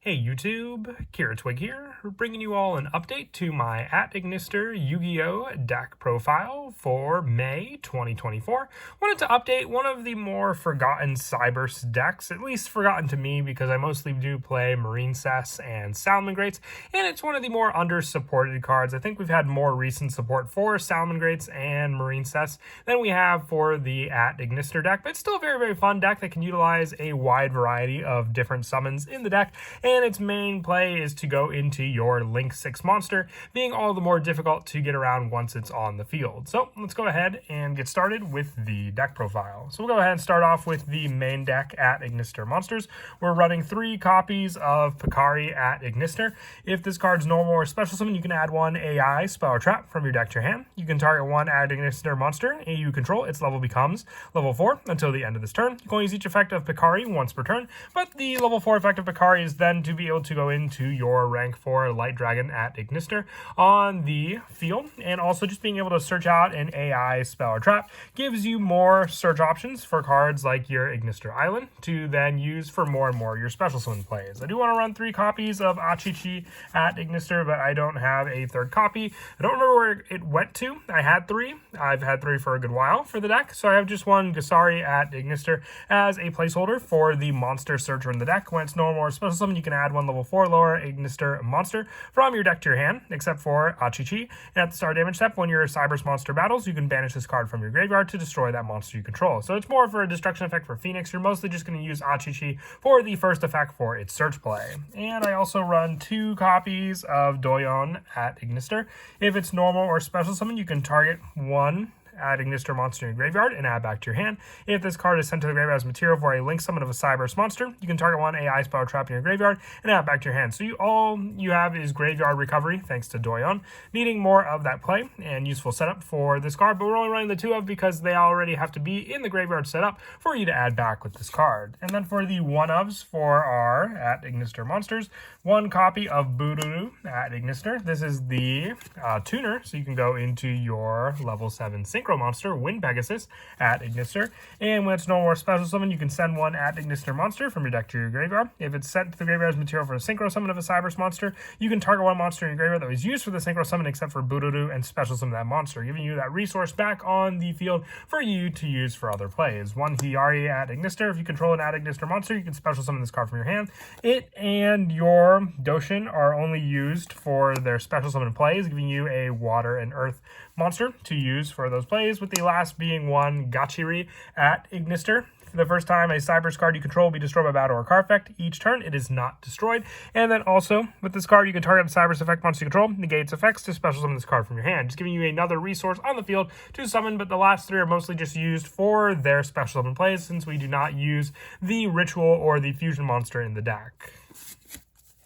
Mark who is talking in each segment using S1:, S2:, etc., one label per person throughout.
S1: Hey YouTube, Kira Twig here, bringing you all an update to my @Ignister Yu-Gi-Oh! Deck profile for May 2024. Wanted to update one of the more forgotten Cyberse decks, at least forgotten to me because I mostly do play Marine Cess and Salamangreats, and it's one of the more under-supported cards. I think we've had more recent support for Salamangreats and Marine Cess than we have for the @Ignister deck, but it's still a very, very fun deck that can utilize a wide variety of different summons in the deck, and its main play is to go into your Link 6 monster, being all the more difficult to get around once it's on the field. So let's go ahead and get started with the deck profile. So we'll go ahead and start off with the main deck @Ignister monsters. We're running 3 copies of Picari @Ignister. If this card's normal or special summon, you can add 1 AI spell or trap from your deck to your hand. You can target 1 @Ignister monster you control. Its level becomes level 4 until the end of this turn. You can only use each effect of Picari once per turn, but the level 4 effect of Picari is then to be able to go into your rank 4 Light Dragon @Ignister on the field, and also just being able to search out an AI spell or trap gives you more search options for cards like your Ignister Island to then use for more and more of your special summon plays. I do want to run 3 copies of Achichi @Ignister, but I don't have a 3rd copy. I don't remember where it went to. I had 3. I've had 3 for a good while for the deck, so I have just one Gasari @Ignister as a placeholder for the monster searcher in the deck. When it's normal or special summon, you can add 1 level 4 lower Ignister monster from your deck to your hand, except for Achichi. And at the start damage step, when your Cyberse monster battles, you can banish this card from your graveyard to destroy that monster you control. So it's more for a destruction effect for Phoenix. You're mostly just going to use Achichi for the first effect for its search play. And I also run 2 copies of Doyon @Ignister. If it's normal or special summon, you can target 1 @Ignister monster in your graveyard and add back to your hand. If this card is sent to the graveyard as material for a link summon of a Cyberse monster, you can target 1 AI spell trap in your graveyard and add back to your hand. So all you have is graveyard recovery thanks to Doyon, needing more of that play and useful setup for this card, but we're only running the 2 of because they already have to be in the graveyard setup for you to add back with this card. And then for the 1-ofs for our @Ignister monsters, 1 copy of Bururu @Ignister. This is the tuner, so you can go into your level 7 Synchro monster, Wind Pegasus @Ignister. And when it's normal or special summon, you can send 1 @Ignister monster from your deck to your graveyard. If it's sent to the graveyard as material for a Synchro summon of a Cyberse monster, you can target 1 monster in your graveyard that was used for the Synchro summon except for Bururu and special summon that monster, giving you that resource back on the field for you to use for other plays. 1 Hiyari @Ignister. If you control an @Ignister monster, you can special summon this card from your hand. It and your Doshin are only used for their special summon plays, giving you a water and earth monster to use for those plays, with the last being 1 Gachiri @Ignister. For the first time a Cyberse card you control will be destroyed by battle or card effect. Each turn it is not destroyed. And then also with this card you can target a Cyberse effect monster you control, negate its effects to special summon this card from your hand, just giving you another resource on the field to summon. But the last 3 are mostly just used for their special summon plays, since we do not use the ritual or the fusion monster in the deck.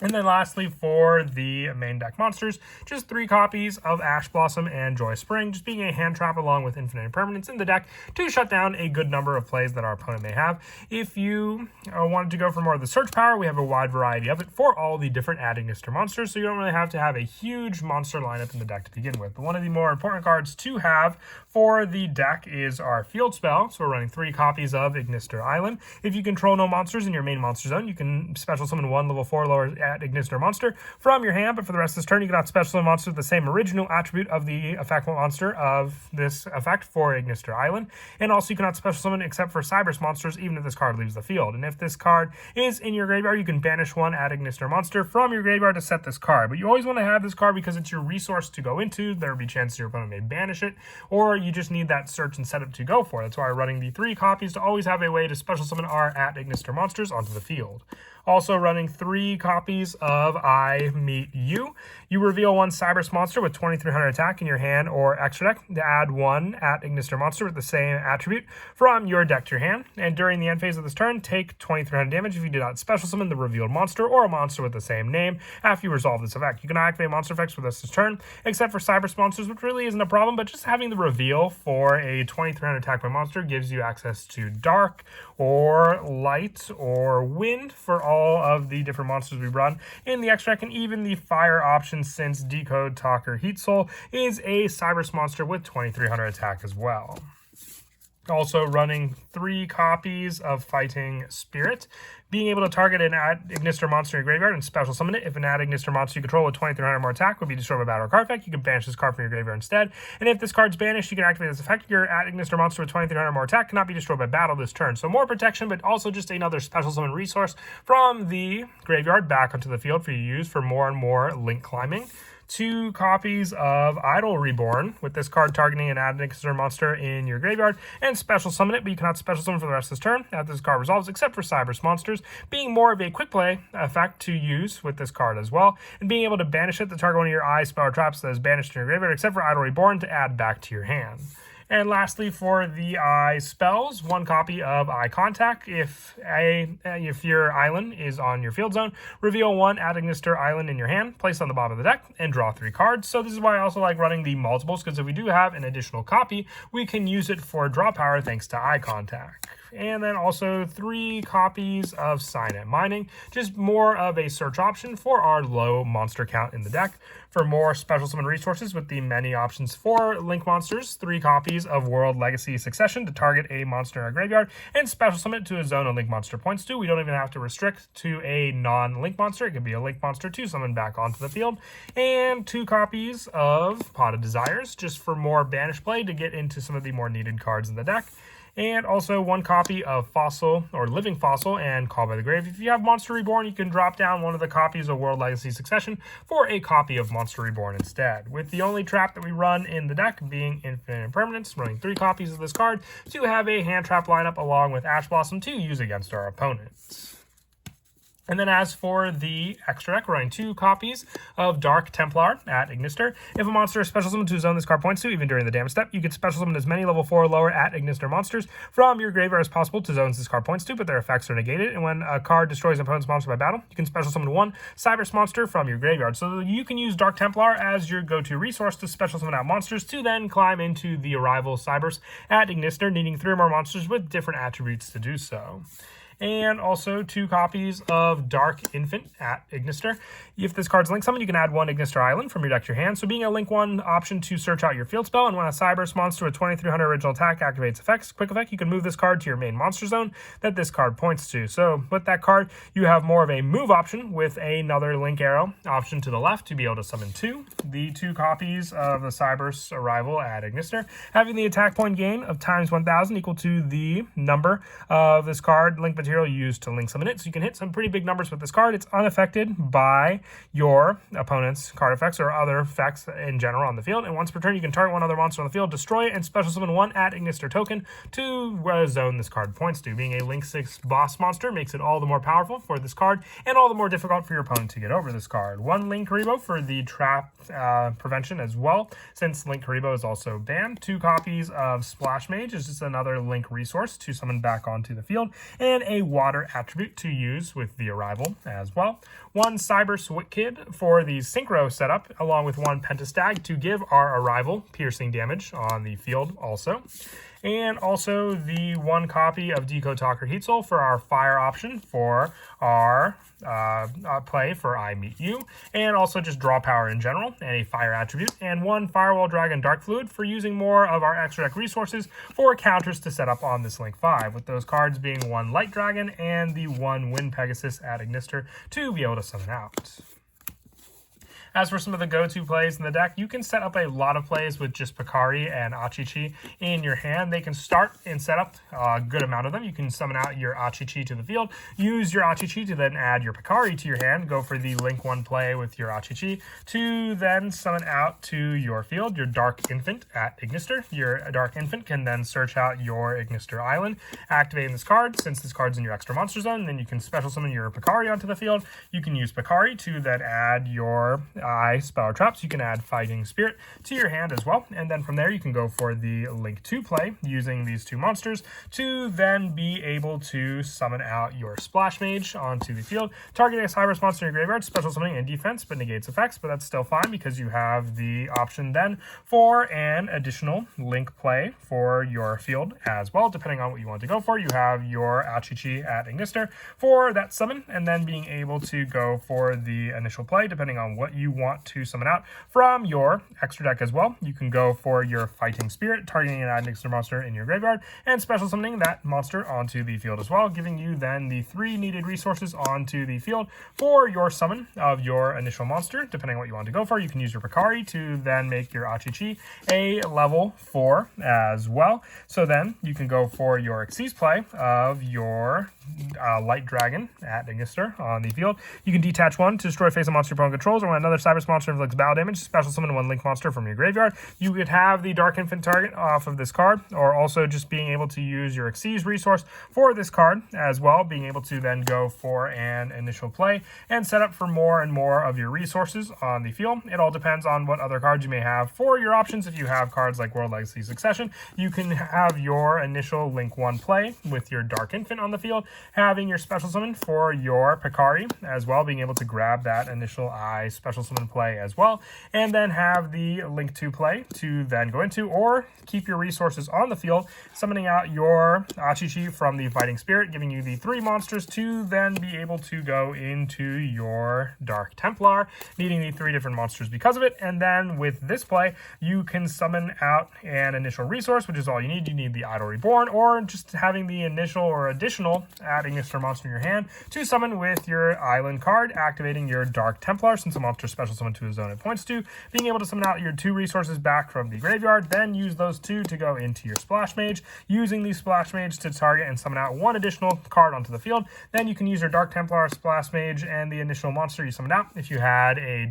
S1: And then lastly, for the main deck monsters, just 3 copies of Ash Blossom and Joy Spring, just being a hand trap along with Infinite Impermanence in the deck to shut down a good number of plays that our opponent may have. If you wanted to go for more of the search power, we have a wide variety of it for all the different @Ignister monsters, so you don't really have to have a huge monster lineup in the deck to begin with. But one of the more important cards to have for the deck is our field spell. So we're running 3 copies of Ignister Island. If you control no monsters in your main monster zone, you can special summon 1 level 4 lower @Ignister monster from your hand, but for the rest of this turn, you cannot special summon monster with the same original attribute of the effect monster of this effect for Ignister Island. And also, you cannot special summon except for Cyberse monsters, even if this card leaves the field. And if this card is in your graveyard, you can banish 1 @Ignister monster from your graveyard to set this card. But you always want to have this card because it's your resource to go into. There will be chances your opponent may banish it, or you just need that search and setup to go for. That's why we're running the 3 copies to always have a way to special summon our @Ignister monsters onto the field. Also running 3 copies of I Meet You. You reveal 1 Cyberse monster with 2300 attack in your hand or extra deck to add 1 @Ignister monster with the same attribute from your deck to your hand. And during the end phase of this turn, take 2300 damage if you do not special summon the revealed monster or a monster with the same name after you resolve this effect. You can activate monster effects for this turn, except for Cyberse monsters, which really isn't a problem, but just having the reveal for a 2300 attack by monster gives you access to dark or light or wind for all of the different monsters we run in the extract, and even the fire option, since Decode Talker Heat Soul is a Cyberse monster with 2300 attack as well. Also running 3 copies of Fighting Spirit. Being able to target an Ad Ignister monster in your graveyard and special summon it. If an Ad Ignister monster you control with 2300 more attack would be destroyed by battle or card effect, you can banish this card from your graveyard instead. And if this card's banished, you can activate this effect. Your Ad Ignister monster with 2300 more attack cannot be destroyed by battle this turn. So more protection, but also just another special summon resource from the graveyard back onto the field for you to use for more and more link climbing. 2 copies of Idol Reborn, with this card targeting an Ad Ignister monster in your graveyard, and special summon it, but you cannot special summon for the rest of this turn after this card resolves, except for Cyberse monsters, being more of a quick play effect to use with this card as well, and being able to banish it to target one of your eye spell or traps that is banished in your graveyard, except for Idol Reborn, to add back to your hand. And lastly, for the eye spells, 1 copy of Eye Contact. If your island is on your field zone, reveal 1 Ad Ignister island in your hand, place it on the bottom of the deck, and draw 3 cards. So this is why I also like running the multiples, because if we do have an additional copy, we can use it for draw power thanks to Eye Contact. And then also 3 copies of Signet Mining, just more of a search option for our low monster count in the deck. For more special summon resources with the many options for link monsters, 3 copies of World Legacy Succession to target a monster in our graveyard, and special summon it to a zone a link monster points to. We don't even have to restrict to a non-link monster. It could be a link monster to summon back onto the field. And 2 copies of Pot of Desires, just for more banish play to get into some of the more needed cards in the deck. And also 1 copy of Fossil or Living Fossil and Call by the Grave. If you have Monster Reborn, you can drop down one of the copies of World Legacy Succession for a copy of Monster Reborn instead. With the only trap that we run in the deck being Infinite Impermanence, running 3 copies of this card to have a hand trap lineup along with Ash Blossom to use against our opponents. And then as for the extra deck, we're running 2 copies of Dark Templar at Ignister. If a monster is special summoned to a zone this card points to, even during the damage step, you can special summon as many level 4 or lower at Ignister monsters from your graveyard as possible to zones this card points to, but their effects are negated. And when a card destroys an opponent's monster by battle, you can special summon 1 Cyberse monster from your graveyard. So you can use Dark Templar as your go-to resource to special summon out monsters to then climb into the Arrival Cyberse at Ignister, needing 3 or more monsters with different attributes to do so. And also 2 copies of Dark Infant at Ignister. If this card's link summon, you can add 1 Ignister Island from your deck to your hand. So being a link 1 option to search out your field spell, and when a Cyberse monster with 2300 original attack activates quick effect, you can move this card to your main monster zone that this card points to. So with that card, you have more of a move option with another link arrow option to the left to be able to summon 2. The 2 copies of the Cyberse Arrival at Ignister, having the attack point gain of times 1000 equal to the number of this card link material used to link summon it. So you can hit some pretty big numbers with this card. It's unaffected by your opponent's card effects or other effects in general on the field. And once per turn, you can target 1 other monster on the field, destroy it, and special summon 1 at Ignister token to zone this card points to. Being a link 6 boss monster makes it all the more powerful for this card and all the more difficult for your opponent to get over this card. 1 Link Karibo for the trap prevention as well, since Link Karibo is also banned. 2 copies of Splash Mage is just another link resource to summon back onto the field, and a water attribute to use with the Arrival as well. 1 Cyberse Witkid for the Synchro setup, along with 1 Pentastag to give our Arrival piercing damage on the field also. And also the 1 copy of Deco Talker Heat Soul for our fire option for our play for I Meet You, and also just draw power in general and a fire attribute, and 1 Firewall Dragon Dark Fluid for using more of our extra deck resources for counters to set up on this Link 5, with those cards being 1 Light Dragon and the 1 Wind Pegasus at Ignister to be able to summon out. As for some of the go-to plays in the deck, you can set up a lot of plays with just Picari and Achichi in your hand. They can start and set up a good amount of them. You can summon out your Achichi to the field, use your Achichi to then add your Picari to your hand, go for the Link 1 play with your Achichi, to then summon out to your field your Dark Infant at Ignister. Your Dark Infant can then search out your Ignister Island, activating this card. Since this card's in your extra monster zone, then you can special summon your Picari onto the field. You can use Picari to then add your spell or traps. You can add Fighting Spirit to your hand as well, and then from there you can go for the Link 2 play using these 2 monsters to then be able to summon out your Splash Mage onto the field, targeting a Cyberse monster in your graveyard, special summoning and defense, but negates effects, but that's still fine because you have the option then for an additional Link play for your field as well, depending on what you want to go for. You have your Achichi at Ignister for that summon, and then being able to go for the initial play, depending on what you you want to summon out from your extra deck as well. You can go for your Fighting Spirit, targeting an Admixture monster in your graveyard, and special summoning that monster onto the field as well, giving you then the 3 needed resources onto the field for your summon of your initial monster. Depending on what you want to go for, you can use your Picari to then make your Achichi a level 4 as well. So then you can go for your Xyz play of your Light Dragon at Ignister on the field. You can detach 1 to destroy face a monster your opponent controls, or when another Cyberse monster inflicts battle damage, special summon 1 Link monster from your graveyard. You could have the Dark Infant target off of this card, or also just being able to use your Xyz resource for this card as well, being able to then go for an initial play and set up for more and more of your resources on the field. It all depends on what other cards you may have for your options. If you have cards like World Legacy Succession, you can have your initial Link 1 play with your Dark Infant on the field, having your special summon for your Picari as well, being able to grab that initial special summon play as well, and then have the Link 2 play to then go into, or keep your resources on the field, summoning out your Achichi from the Fighting Spirit, giving you the 3 monsters to then be able to go into your Dark Templar, needing the 3 different monsters because of it. And then with this play, you can summon out an initial resource, which is all you need. You need the Idol Reborn, or just having the initial or additional adding Ignister monster in your hand to summon with your Island card, activating your Dark Templar, since a monster special summon to a zone it points to, being able to summon out your 2 resources back from the graveyard, then use those 2 to go into your Splash Mage, using the Splash Mage to target and summon out 1 additional card onto the field. Then you can use your Dark Templar, Splash Mage, and the initial monster you summoned out. If you had a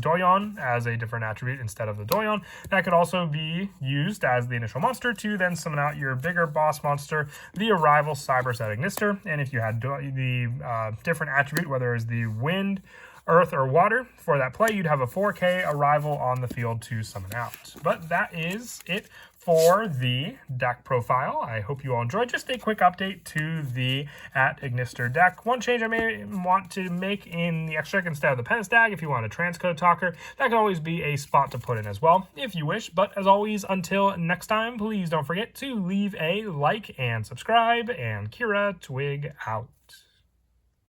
S1: Doyon as a different attribute instead of the Doyon, that could also be used as the initial monster to then summon out your bigger boss monster, the Arrival Cyberse at Ignister. And if you had the different attribute, whether it's the Wind, Earth, or Water, for that play, you'd have a 4K Arrival on the field to summon out. But that is it for the deck profile. I hope you all enjoyed. Just a quick update to the at Ignister deck. One change I may want to make in the extra deck instead of the Penance Dag, if you want a Transcode Talker, that could always be a spot to put in as well, if you wish. But as always, until next time, please don't forget to leave a like and subscribe, and Kira Twig out.